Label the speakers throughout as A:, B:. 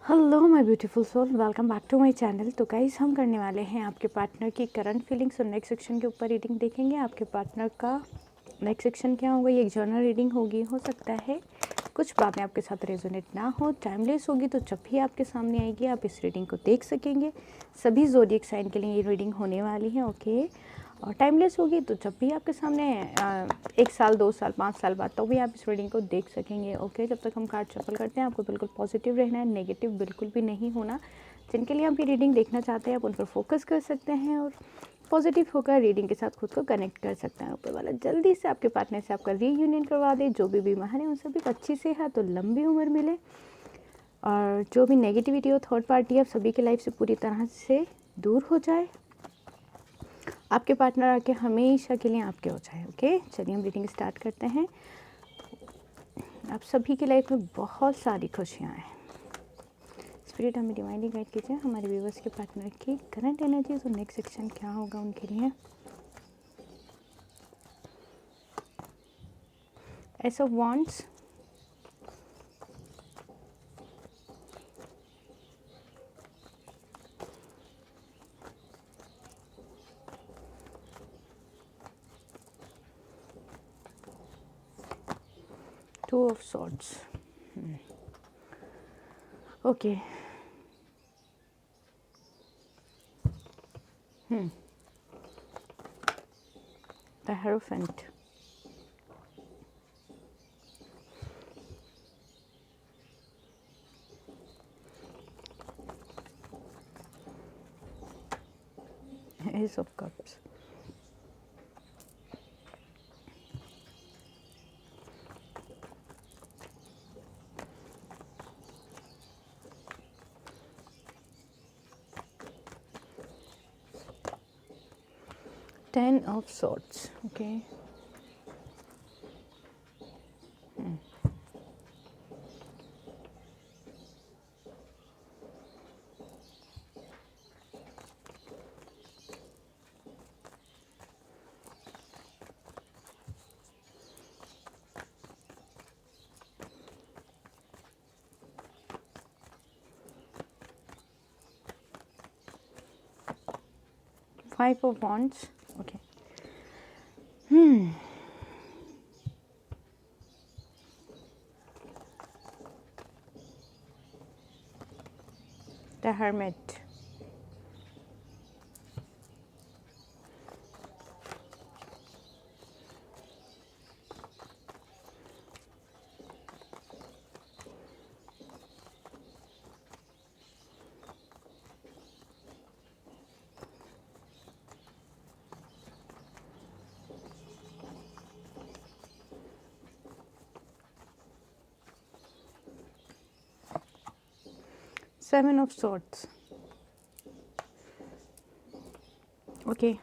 A: Hello my beautiful soul, welcome back to my channel. तो guys, हम करने वाले हैं आपके पार्टनर की करंट फीलिंग्स और नेक्स्ट सेक्शन के ऊपर रीडिंग देखेंगे। आपके पार्टनर का नेक्स्ट सेक्शन क्या होगा, ये एक जर्नल रीडिंग होगी। हो सकता है कुछ बातें आपके साथ रेजोनेट ना हो, टाइमलेस होगी, तो जब भी आपके सामने आएगी आप इस रीडिंग को देख सकेंगे। सभी ज़ोडिएक साइन के लिए ये रीडिंग होने वाली है, ओके। और टाइमलेस होगी तो जब भी आपके सामने 1 साल 2 साल 5 साल बाद तो भी आप इस रीडिंग को देख सकेंगे, ओके। जब तक हम कार्ड शफल करते हैं आपको बिल्कुल पॉजिटिव रहना है, नेगेटिव बिल्कुल भी नहीं होना। जिनके लिए आप ये रीडिंग देखना चाहते हैं आप उन पर फोकस कर सकते हैं और पॉजिटिव होकर रीडिंग के साथ खुद को कनेक्ट कर सकते हैं। ऊपर वाला जल्दी से आपके पार्टनर से आपका रीयूनियन करवा दे। जो भी बीमार है उन सभी को अच्छी सेहत तो लंबी उम्र मिले, और जो भी नेगेटिविटी हो, थर्ड पार्टी आप सभी की लाइफ से पूरी तरह से दूर हो जाए। आपके पार्टनर आके हमेशा के लिए आपके हो जाए, ओके। चलिए हम रीडिंग स्टार्ट करते हैं। आप सभी की लाइफ में बहुत सारी खुशियाँ हैं। स्पिरिट हमें डिवाइनली गाइड कीजिए हमारे व्यूवर्स के पार्टनर की करंट एनर्जीज और नेक्स्ट सेक्शन क्या होगा उनके लिए। S of wands, two of swords, okay. The hierophant, S of cups, 10 of swords, okay. 5 of wands, okay. The hermit, Seven of swords, okay.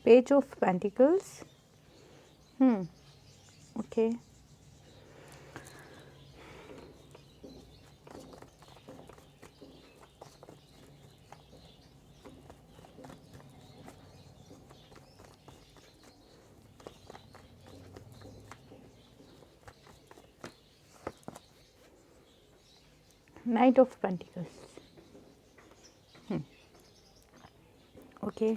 A: 8 of pentacles, okay. 9 of pentacles, okay.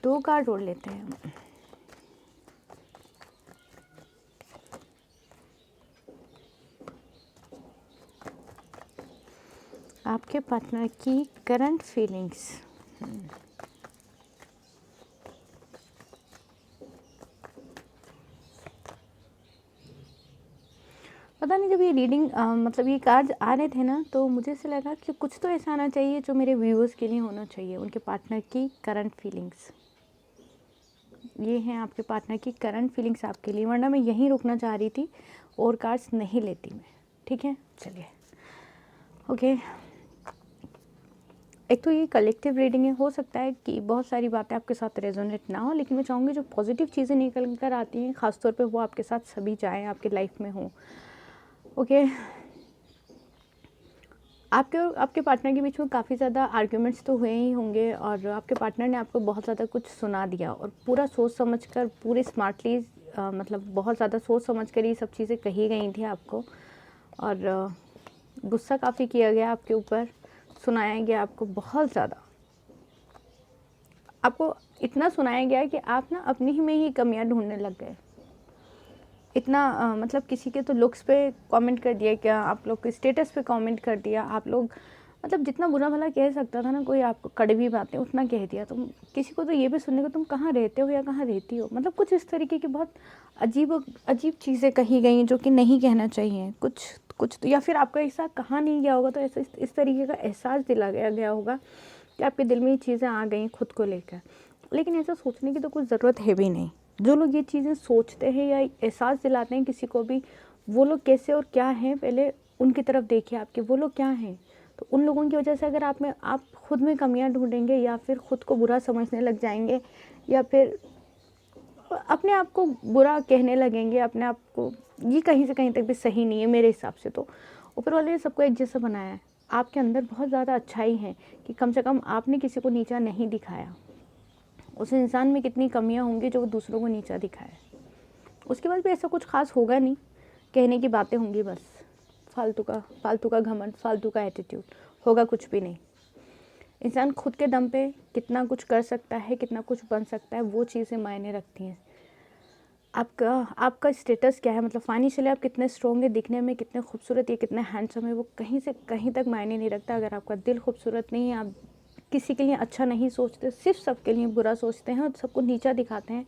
A: 2 card roll लेते हैं हम। आपके partner की current feelings, पता नहीं, जब ये reading मतलब ये कार्ड आ रहे थे ना, तो मुझे ऐसा लगा कि कुछ तो ऐसा आना चाहिए जो मेरे व्यूअर्स के लिए होना चाहिए। उनके पार्टनर की करंट फीलिंग्स, ये हैं आपके पार्टनर की करंट फीलिंग्स आपके लिए, वरना मैं यहीं रुकना चाह रही थी और कार्ड्स नहीं लेती मैं, ठीक है। चलिए, ओके। एक तो ये कलेक्टिव रीडिंग है, हो सकता है कि बहुत सारी बातें आपके साथ रेजोनेट ना हो, लेकिन मैं चाहूँगी जो पॉजिटिव चीज़ें निकल कर आती हैं ख़ासतौर पे वो आपके साथ सभी जाएँ, आपकी लाइफ में हों। ओके, आपके और आपके पार्टनर के बीच में काफ़ी ज़्यादा आर्ग्यूमेंट्स तो हुए ही होंगे और आपके पार्टनर ने आपको बहुत ज़्यादा कुछ सुना दिया और पूरा सोच समझ कर, पूरे स्मार्टली मतलब बहुत ज़्यादा सोच समझ कर ये सब चीज़ें कही गई थी आपको और गुस्सा काफ़ी किया गया आपके ऊपर, सुनाया गया आपको बहुत ज़्यादा। आपको इतना सुनाया गया कि आप ना अपनी ही में ही कमियां ढूंढने लग गए। इतना मतलब किसी के तो लुक्स पे कमेंट कर दिया, क्या आप लोग के स्टेटस पे कमेंट कर दिया, आप लोग मतलब जितना बुरा भला कह सकता था ना कोई आपको, कड़वी बातें उतना कह दिया। तुम किसी को तो ये भी सुनने को, तुम कहाँ रहते हो या कहाँ रहती हो, मतलब कुछ इस तरीके की बहुत अजीब चीज़ें कही गई जो कि नहीं कहना चाहिए। कुछ तो, या फिर आपका ऐसा कहा नहीं गया होगा तो ऐसा इस तरीके का एहसास दिलाया गया होगा कि आपके दिल में ये चीज़ें आ गई खुद को लेकर। लेकिन ऐसा सोचने की तो कुछ ज़रूरत है भी नहीं। जो लोग ये चीज़ें सोचते हैं या एहसास दिलाते हैं किसी को भी, वो लोग कैसे और क्या हैं पहले उनकी तरफ देखिए आपके, वो लोग क्या हैं। तो उन लोगों की वजह से अगर आप खुद में कमियां ढूंढेंगे या फिर खुद को बुरा समझने लग जाएंगे या फिर अपने आप को बुरा कहने लगेंगे, अपने आप को, ये कहीं से कहीं तक भी सही नहीं है मेरे हिसाब से। तो ऊपर वाले ने सबको एक जैसा बनाया है, आपके अंदर बहुत ज़्यादा अच्छाई है कि कम से कम आपने किसी को नीचा नहीं दिखाया। उस इंसान में कितनी कमियां होंगी जो वो दूसरों को नीचा दिखाए। उसके बाद भी ऐसा कुछ खास होगा नहीं, कहने की बातें होंगी बस, फालतू का घमंड, फालतू का एटीट्यूड, होगा कुछ भी नहीं। इंसान खुद के दम पे कितना कुछ कर सकता है, कितना कुछ बन सकता है, वो चीज़ें मायने रखती हैं। आपका स्टेटस क्या है, मतलब फाइनेंशियली आप कितने स्ट्रॉन्ग है, दिखने में कितने खूबसूरत या कितने हैंडसम है, वो कहीं से कहीं तक मायने नहीं रखता। अगर आपका दिल खूबसूरत नहीं है, आप किसी के लिए अच्छा नहीं सोचते, सिर्फ सबके लिए बुरा सोचते हैं और सबको नीचा दिखाते हैं,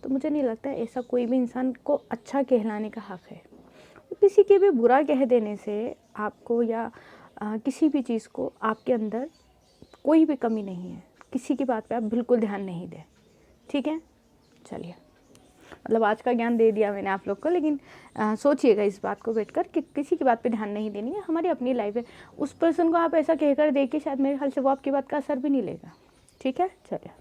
A: तो मुझे नहीं लगता ऐसा कोई भी इंसान को अच्छा कहलाने का हक़ है। किसी के भी बुरा कह देने से आपको या किसी भी चीज़ को, आपके अंदर कोई भी कमी नहीं है। किसी की बात पे आप बिल्कुल ध्यान नहीं दें, ठीक है। चलिए, मतलब आज का ज्ञान दे दिया मैंने आप लोग को, लेकिन सोचिएगा इस बात को बैठकर कि किसी की बात पे ध्यान नहीं देनी है। हमारी अपनी लाइफ है। उस पर्सन को आप ऐसा कहकर देखिए, शायद मेरे ख्याल से वो आपकी बात का असर भी नहीं लेगा, ठीक है। चलिए,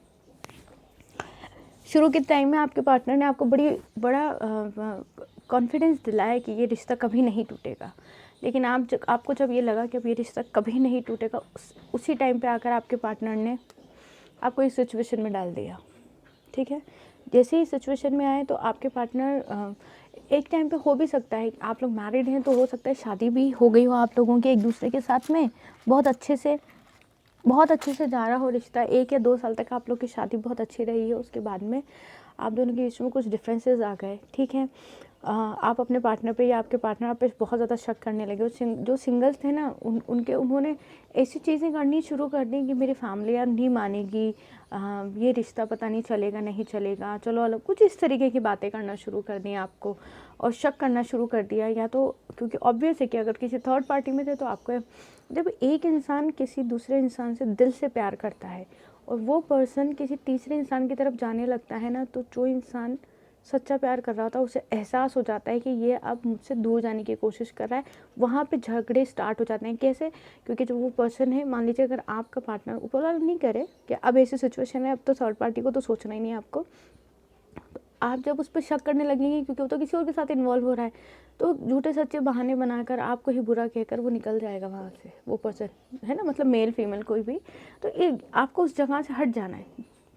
A: शुरू के टाइम में आपके पार्टनर ने आपको बड़ा कॉन्फिडेंस दिलाया कि ये रिश्ता कभी नहीं टूटेगा, लेकिन आपको जब ये लगा कि अब ये रिश्ता कभी नहीं टूटेगा, उसी टाइम पे आकर आपके पार्टनर ने आपको इस सिचुएशन में डाल दिया, ठीक है। जैसे ही सिचुएशन में आए तो आपके पार्टनर, एक टाइम पे हो भी सकता है आप लोग मैरिड हैं तो हो सकता है शादी भी हो गई हो आप लोगों के एक दूसरे के साथ में, बहुत अच्छे से जा रहा हो रिश्ता, 1 या 2 साल तक आप लोग की शादी बहुत अच्छी रही है। उसके बाद में आप दोनों के बीच में कुछ डिफरेंसेस आ गए, ठीक है। आप अपने पार्टनर पे या आपके पार्टनर पे बहुत ज़्यादा शक करने लगे। जो सिंगल्स थे ना, उन्होंने ऐसी चीज़ें करनी शुरू कर दी कि मेरी फैमिली यार नहीं मानेगी, ये रिश्ता पता नहीं चलेगा नहीं चलेगा, चलो अलग, कुछ इस तरीके की बातें करना शुरू कर दी आपको और शक करना शुरू कर दिया। या तो क्योंकि ऑब्वियस है कि अगर किसी थर्ड पार्टी में थे तो आपको, जब एक इंसान किसी दूसरे इंसान से दिल से प्यार करता है और वो पर्सन किसी तीसरे इंसान की तरफ जाने लगता है ना, तो जो इंसान सच्चा प्यार कर रहा था उसे एहसास हो जाता है कि ये अब मुझसे दूर जाने की कोशिश कर रहा है। वहाँ पे झगड़े स्टार्ट हो जाते हैं। कैसे? क्योंकि जो वो पर्सन है, मान लीजिए अगर आपका पार्टनर, ऊपर वाला नहीं करे कि अब ऐसी सिचुएशन है, अब तो थर्ड पार्टी को तो सोचना ही नहीं है आपको, तो आप जब उस पर शक करने लगेंगे क्योंकि वो तो किसी और के साथ इन्वॉल्व हो रहा है, तो झूठे सच्चे बहाने बनाकर आपको ही बुरा कहकर वो निकल जाएगा वहाँ से, वो पर्सन है ना, मतलब मेल फीमेल कोई भी। तो आपको उस जगह से हट जाना है,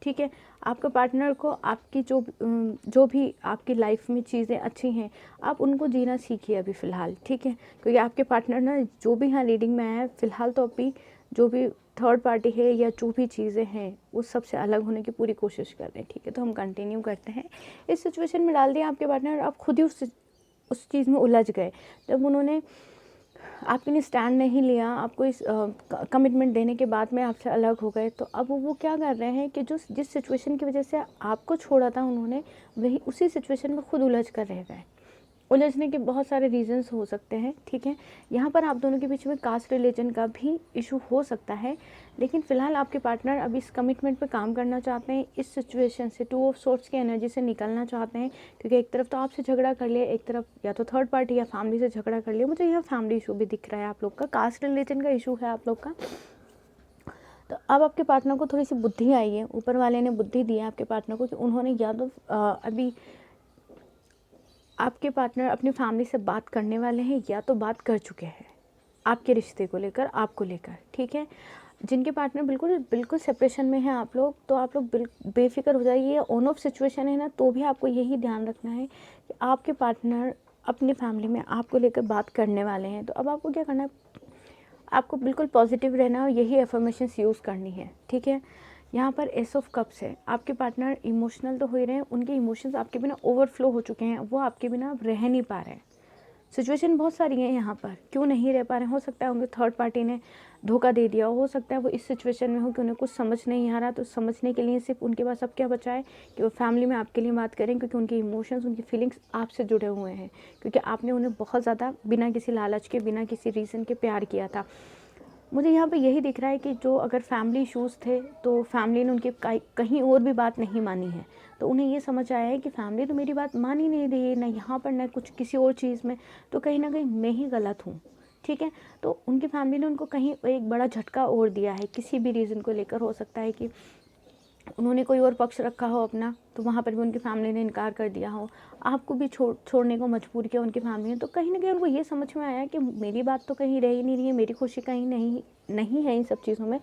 A: ठीक है। आपके पार्टनर को आपकी जो भी आपकी लाइफ में चीज़ें अच्छी हैं, आप उनको जीना सीखिए अभी फ़िलहाल, ठीक है। क्योंकि आपके पार्टनर ना, जो भी यहाँ रीडिंग में आया है फ़िलहाल, तो अभी जो भी थर्ड पार्टी है या जो भी चीज़ें हैं वो सबसे अलग होने की पूरी कोशिश कर रहे हैं, ठीक है। तो हम कंटिन्यू करते हैं। इस सिचुएशन में डाल दिया आपके पार्टनर, आप खुद ही उस चीज़ में उलझ गए। जब उन्होंने आपके लिए स्टैंड नहीं लिया, आपको इस कमिटमेंट देने के बाद में आपसे अलग हो गए, तो अब वो क्या कर रहे हैं कि जिस सिचुएशन की वजह से आपको छोड़ा था उन्होंने, वही उसी सिचुएशन में खुद उलझ कर रह गए। उलझने के बहुत सारे रीजंस हो सकते हैं, ठीक है। यहाँ पर आप दोनों के बीच में कास्ट रिलीजन का भी इशू हो सकता है, लेकिन फ़िलहाल आपके पार्टनर अभी इस कमिटमेंट पे काम करना चाहते हैं। इस सिचुएशन से, 2 ऑफ सोर्ट्स की एनर्जी से निकलना चाहते हैं, क्योंकि एक तरफ तो आपसे झगड़ा कर लिया, एक तरफ या तो थर्ड पार्टी या फैमिली से झगड़ा कर लिया। मुझे यहाँ फैमिली इशू भी दिख रहा है, आप लोग का कास्ट रिलीजन का इशू है आप लोग का। तो अब आपके पार्टनर को थोड़ी सी बुद्धि आई है, ऊपर वाले ने बुद्धि दी है आपके पार्टनर को कि उन्होंने या तो अभी आपके पार्टनर अपनी फैमिली से बात करने वाले हैं या तो बात कर चुके हैं आपके रिश्ते को लेकर, आपको लेकर, ठीक है। जिनके पार्टनर बिल्कुल बिल्कुल सेपरेशन में हैं आप लोग, तो आप लोग बेफिक्र हो जाइए। ऑन ऑफ सिचुएशन है ना, तो भी आपको यही ध्यान रखना है कि आपके पार्टनर अपनी फैमिली में आपको लेकर बात करने वाले हैं। तो अब आपको क्या करना है, आपको बिल्कुल पॉजिटिव रहना है और यही एफर्मेशंस यूज़ करनी है, ठीक है। यहाँ पर एस ऑफ कप्स है, आपके पार्टनर इमोशनल तो हो ही रहे हैं, उनके इमोशंस आपके बिना ओवरफ्लो हो चुके हैं, वो आपके बिना अब रह नहीं पा रहे हैं। सिचुएशन बहुत सारी है यहाँ पर, क्यों नहीं रह पा रहे हैं। हो सकता है उनके थर्ड पार्टी ने धोखा दे दिया, हो सकता है वो इस सिचुएशन में हो कि उन्हें कुछ समझ नहीं आ रहा। तो समझने के लिए सिर्फ उनके पास अब क्या बचा है कि वो फैमिली में आपके लिए बात करें, क्योंकि उनके इमोशंस, उनकी फीलिंग्स आपसे जुड़े हुए हैं, क्योंकि आपने उन्हें बहुत ज़्यादा बिना किसी लालच के, बिना किसी रीज़न के प्यार किया था। मुझे यहाँ पे यही दिख रहा है कि जो अगर फैमिली इश्यूज़ थे तो फैमिली ने उनकी कहीं और भी बात नहीं मानी है, तो उन्हें ये समझ आया है कि फैमिली तो मेरी बात मान ही नहीं रही है, ना यहाँ पर ना कुछ किसी और चीज़ में, तो कहीं ना कहीं मैं ही गलत हूँ, ठीक है। तो उनकी फैमिली ने उनको कहीं एक बड़ा झटका और दिया है, किसी भी रीज़न को लेकर। हो सकता है कि उन्होंने कोई और पक्ष रखा हो अपना, तो वहाँ पर भी उनकी फैमिली ने इनकार कर दिया हो, आपको भी छोड़ने को मजबूर किया उनकी फैमिली ने। तो कहीं ना कहीं उनको ये समझ में आया कि मेरी बात तो कहीं रह ही नहीं रही है, मेरी खुशी कहीं नहीं है इन सब चीज़ों में,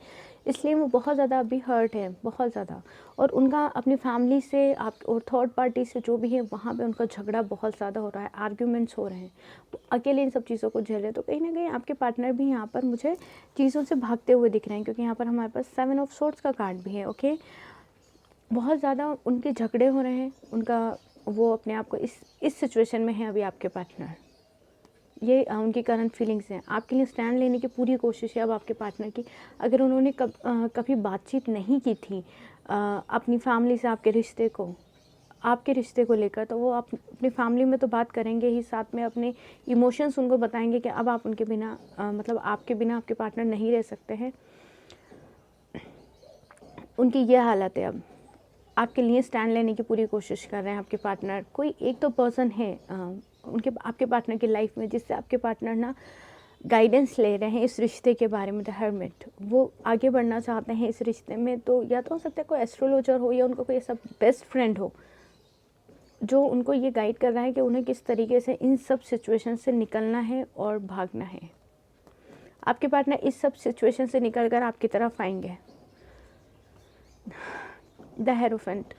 A: इसलिए वो बहुत ज़्यादा अभी हर्ट है, बहुत ज़्यादा। और उनका अपनी फैमिली से आप और थर्ड पार्टी से जो भी है, वहाँ पे उनका झगड़ा बहुत ज़्यादा हो रहा है, आर्ग्यूमेंट्स हो रहे हैं, वो अकेले इन सब चीज़ों को झेले। तो कहीं ना कहीं आपके पार्टनर भी यहाँ पर मुझे चीज़ों से भागते हुए दिख रहे हैं, क्योंकि यहाँ पर हमारे पास 7 ऑफ सोर्ड्स का कार्ड भी है, ओके। बहुत ज़्यादा उनके झगड़े हो रहे हैं, उनका वो अपने आप को इस सिचुएशन में है अभी आपके पार्टनर, ये उनकी करंट फीलिंग्स हैं। आपके लिए स्टैंड लेने की पूरी कोशिश है अब आपके पार्टनर की। अगर उन्होंने कभी बातचीत नहीं की थी अपनी फैमिली से आपके रिश्ते को लेकर, तो वो अपनी फैमिली में तो बात करेंगे ही, साथ में अपने इमोशंस उनको बताएंगे कि अब आप उनके बिना मतलब आपके बिना आपके पार्टनर नहीं रह सकते हैं। उनकी ये हालत है, अब आपके लिए स्टैंड लेने की पूरी कोशिश कर रहे हैं आपके पार्टनर। कोई एक तो पर्सन है आपके पार्टनर की लाइफ में, जिससे आपके पार्टनर ना गाइडेंस ले रहे हैं इस रिश्ते के बारे में। द हर्मिट, वो आगे बढ़ना चाहते हैं इस रिश्ते में। तो या तो हो सकता है कोई एस्ट्रोलॉजर हो, या उनको कोई ऐसा बेस्ट फ्रेंड हो जो उनको ये गाइड कर रहा है कि उन्हें किस तरीके से इन सब सिचुएशन से निकलना है और भागना है। आपके पार्टनर इस सब सिचुएशन से निकल कर आपकी तरफ आएंगे। द हेरोफेंट,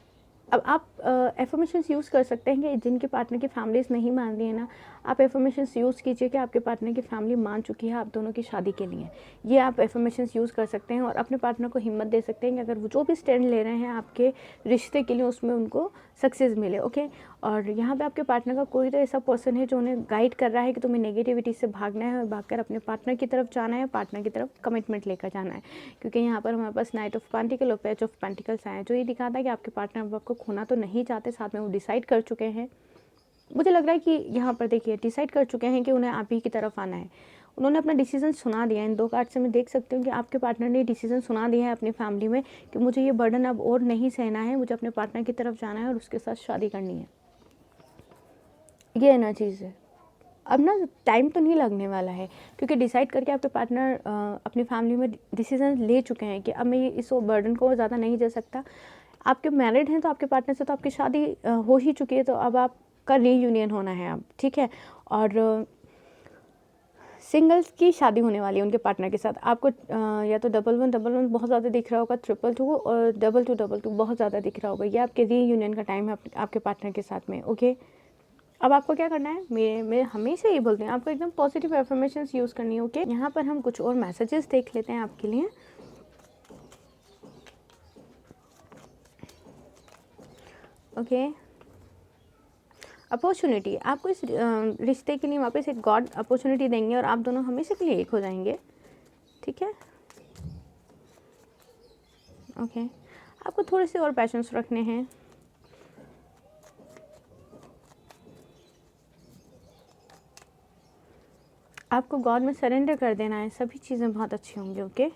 A: अब आप एफर्मेशंस यूज़ कर सकते हैं कि जिनके पार्टनर की फैमिलीज़ नहीं मान रही है ना, आप एफर्मेशंस यूज़ कीजिए कि आपके पार्टनर की फैमिली मान चुकी है आप दोनों की शादी के लिए। ये आप एफर्मेशंस यूज़ कर सकते हैं और अपने पार्टनर को हिम्मत दे सकते हैं कि अगर वो जो भी स्टैंड ले रहे हैं आपके रिश्ते के लिए, उसमें उनको सक्सेस मिले, ओके। और यहाँ पे आपके पार्टनर का कोई तो ऐसा पर्सन है जो उन्हें गाइड कर रहा है कि तुम्हें नेगेटिविटी से भागना है और भागकर अपने पार्टनर की तरफ जाना है, पार्टनर की तरफ कमिटमेंट लेकर जाना है। क्योंकि यहाँ पर हमारे पास नाइट ऑफ पेंटिकल और पेज ऑफ पेंटिकल्स आए हैं, जो ये दिखाता है कि आपके पार्टनर आपको खोना तो नहीं चाहते, साथ में वो डिसाइड कर चुके हैं। मुझे लग रहा है कि यहाँ पर देखिए डिसाइड कर चुके हैं कि उन्हें आप ही की तरफ आना है। उन्होंने अपना डिसीजन सुना दिया है। इन दो कार्ड से मैं देख सकती हूँ कि आपके पार्टनर ने डिसीजन सुना दिया है अपनी फैमिली में कि मुझे ये बर्डन अब और नहीं सहना है, मुझे अपने पार्टनर की तरफ जाना है और उसके साथ शादी करनी है। ये ना चीज़ है, अब ना टाइम तो नहीं लगने वाला है, क्योंकि डिसाइड करके आपके पार्टनर अपनी फैमिली में डिसीजन ले चुके हैं कि अब मैं इस बर्डन को ज़्यादा नहीं झेल सकता। आपके मैरिड हैं तो आपके पार्टनर से तो आपकी शादी हो ही चुकी है, तो अब आपका रीयूनियन होना है अब, ठीक है। और सिंगल्स की शादी होने वाली है उनके पार्टनर के साथ। आपको या तो 1111 बहुत ज़्यादा दिख रहा होगा, 222 और 2222 बहुत ज़्यादा दिख रहा होगा। ये आपके रीयूनियन का टाइम है आपके पार्टनर के साथ में, ओके। अब आपको क्या करना है, मैं हमेशा ये बोलती हूँ आपको एकदम पॉजिटिव एफर्मेशंस यूज़ करनी है, ओके। यहाँ पर हम कुछ और मैसेजेस देख लेते हैं आपके लिए, ओके। अपॉर्चुनिटी, आपको इस रिश्ते के लिए वापस एक गॉड अपॉर्चुनिटी देंगे और आप दोनों हमेशा के लिए एक हो जाएंगे, ठीक है, ओके। आपको थोड़े से और पैशंस रखने हैं, आपको गॉड में सरेंडर कर देना है, सभी चीज़ें बहुत अच्छी होंगी, ओके।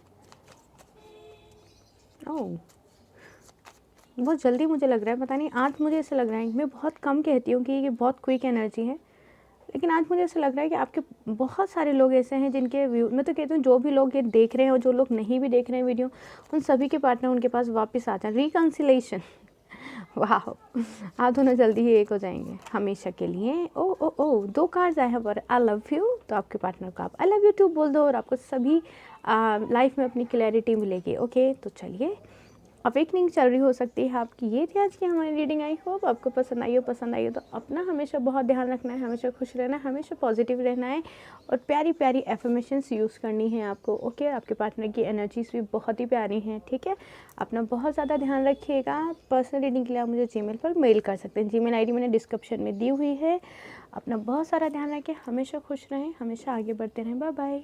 A: ओह, बहुत जल्दी मुझे लग रहा है, पता नहीं आज मुझे ऐसा लग रहा है, मैं बहुत कम कहती हूँ कि ये बहुत क्विक एनर्जी है, लेकिन आज मुझे ऐसा लग रहा है कि आपके बहुत सारे लोग ऐसे हैं जिनके व्यू, मैं तो कहती हूँ जो भी लोग ये देख रहे हैं और जो लोग नहीं भी देख रहे हैं वीडियो, उन सभी के पार्टनर उनके पास वापस आ जाए, रिकन्सिलेशन। वाह, आप दोनों जल्दी ही एक हो जाएंगे हमेशा के लिए। ओ ओ ओ, 2 कार्ड्स आए हैं पर आई लव यू, तो आपके पार्टनर को आप आई लव यू टू बोल दो और आपको सभी लाइफ में अपनी क्लैरिटी मिलेगी। ओके, तो चलिए, अवेकनिंग चल रही हो सकती है आपकी। ये थी आज की हमारी रीडिंग। आई होप आपको पसंद आई हो तो अपना हमेशा बहुत ध्यान रखना है, हमेशा खुश रहना है, हमेशा पॉजिटिव रहना है और प्यारी प्यारी एफर्मेशंस यूज़ करनी है आपको। ओके, आपके पार्टनर की एनर्जीज भी बहुत ही प्यारी हैं, ठीक है। अपना बहुत ज़्यादा ध्यान रखिएगा। पर्सनल रीडिंग के लिए आप मुझे जीमेल पर मेल कर सकते हैं, जीमेल आईडी मैंने डिस्क्रिप्शन में दी हुई है। अपना बहुत सारा ध्यान रखें, हमेशा खुश रहें, हमेशा आगे बढ़ते रहें। Bye bye.